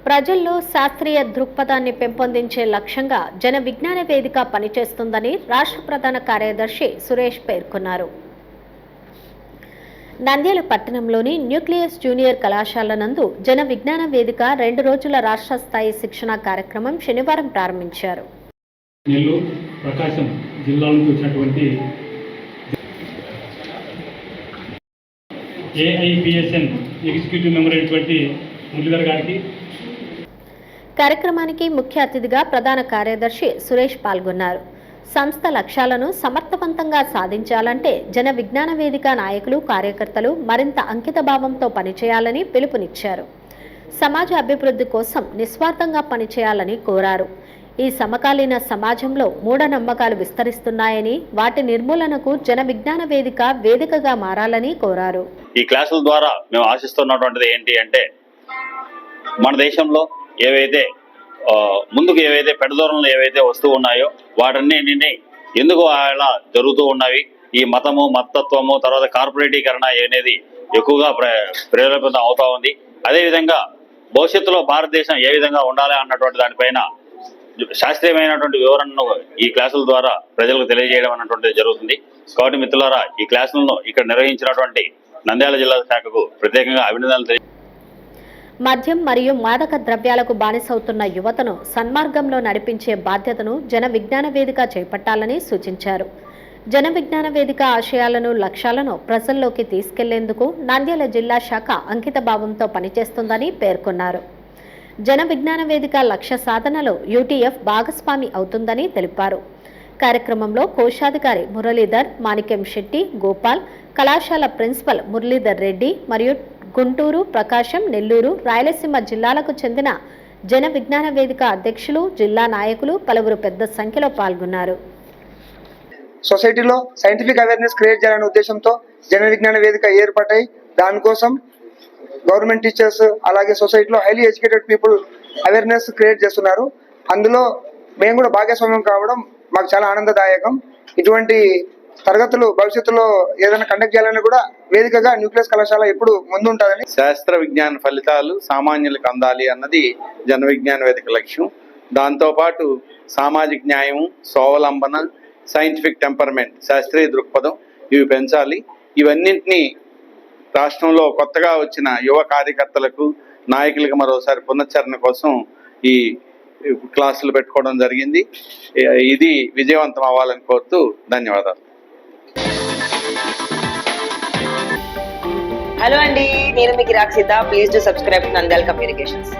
ప్రజల్లో శాస్త్రీయ దృక్పథాన్ని పెంపొందించే లక్ష్యంగా జన విజ్ఞాన వేదిక పనిచేస్తుందని రాష్ట్ర ప్రధాన కార్యదర్శి సురేష్ పేర్కొన్నారు. నంద్యాల పట్టణంలోని న్యూక్లియస్ జూనియర్ కళాశాల నందు జన విజ్ఞాన వేదిక 2 రోజుల రాష్ట్ర స్థాయి శిక్షణ కార్యక్రమం శనివారం ప్రారంభించారు. నెల్లూరు, ప్రకాశం జిల్లాల నుంచి వచ్చినటువంటి ఏఐపిఎస్ఎన్ ఎగ్జిక్యూటివ్ మెంబర్ అయినటువంటి మురళీధర్ గారికి కార్యక్రమానికి ముఖ్య అతిథిగా ప్రధాన కార్యదర్శి సురేష్ పాల్గొన్నారు. సంస్థ లక్ష్యాలను సమర్థవంతంగా సాధించాలంటే జన విజ్ఞాన వేదిక నాయకులు, కార్యకర్తలు మరింత అంకితభావంతో పనిచేయాలని పిలుపునిచ్చారు. సమాజ అభివృద్ధి కోసం నిస్వార్థంగా పనిచేయాలని కోరారు. ఈ సమకాలీన సమాజంలో మూఢనమ్మకాలు విస్తరిస్తున్నాయని, వాటి నిర్మూలనకు జన విజ్ఞాన వేదిక వేదికగా మారాలని కోరారు. ఈ క్లాసుల ద్వారా మేము ఆశిస్తున్నటువంటిది ఏంటి అంటే, మన దేశంలో ఏవైతే ముందుకు ఏవైతే పెడదూరంలో ఏవైతే వస్తూ ఉన్నాయో వాటన్నింటినీ ఎందుకు అలా జరుగుతూ ఉన్నవి, ఈ మతము, మతత్వము, తర్వాత కార్పొరేటీకరణ అనేది ఎక్కువగా ప్రేరేపితం అవుతా ఉంది. అదేవిధంగా భవిష్యత్తులో భారతదేశం ఏ విధంగా ఉండాలి అన్నటువంటి దానిపైన శాస్త్రీయమైనటువంటి వివరణను ఈ క్లాసుల ద్వారా ప్రజలకు తెలియజేయడం అన్నటువంటిది జరుగుతుంది. కాబట్టి మిత్రులారా, ఈ క్లాసులను ఇక్కడ నిర్వహించినటువంటి నంద్యాల జిల్లా శాఖకు ప్రత్యేకంగా అభినందనలు. మద్యం మరియు మాదక ద్రవ్యాలకు బానిసవుతున్న యువతను సన్మార్గంలో నడిపించే బాధ్యతను జన విజ్ఞాన వేదిక చేపట్టాలని సూచించారు. జన విజ్ఞాన వేదిక ఆశయాలను, లక్ష్యాలను ప్రజల్లోకి తీసుకెళ్లేందుకు నంద్యాల జిల్లా శాఖ అంకిత భావంతో పనిచేస్తుందని పేర్కొన్నారు. జన విజ్ఞాన వేదిక లక్ష్య సాధనలో యూటీఎఫ్ భాగస్వామి అవుతుందని తెలిపారు. కార్యక్రమంలో కోశాధికారి మురళీధర్, మాణిక్యం శెట్టి, గోపాల్, కళాశాల ప్రిన్సిపల్ మురళీధర్ రెడ్డి మరియు గుంటూరు, ప్రకాశం, నెల్లూరు, రాయలసీమ జిల్లాలకు చెందిన జన విజ్ఞాన వేదిక అధ్యక్షులు, జిల్లా నాయకులు పలువురు పెద్ద సంఖ్యలో పాల్గొన్నారు. సొసైటీలో సైంటిఫిక్ అవేర్నెస్ క్రియేట్ చేయాలనే ఉద్దేశంతో జన విజ్ఞాన వేదిక ఏర్పాటై దానికోసం గవర్నమెంట్ టీచర్స్ అలాగే సొసైటీలో highly educated people awareness create చేస్తున్నారు. అందులో మేము కూడా భాగస్వామ్యం కావడం మాకు చాలా ఆనందదాయకం. ఇటువంటి తరగతులు భవిష్యత్తులో ఏదైనా కండక్ట్ చేయాలని కూడా వేదికగా న్యూక్లియస్ కళాశాల ఎప్పుడు ముందుంటుందని. శాస్త్ర విజ్ఞాన ఫలితాలు సామాన్యులకు అందాలి అన్నది జన విజ్ఞాన వేదిక లక్ష్యం. దాంతోపాటు సామాజిక న్యాయం, స్వావలంబన, సైంటిఫిక్ టెంపర్మెంట్, శాస్త్రీయ దృక్పథం ఇవి పెంచాలి. ఇవన్నింటినీ రాష్ట్రంలో కొత్తగా వచ్చిన యువ కార్యకర్తలకు, నాయకులకు మరోసారి పునశ్చరణ కోసం ఈ క్లాసులు పెట్టుకోవడం జరిగింది. ఇది విజయవంతం అవ్వాలని కోరుతూ ధన్యవాదాలు. హలో అండి, నేను మీకు Rakshitha. Please do subscribe to Nandyal communications.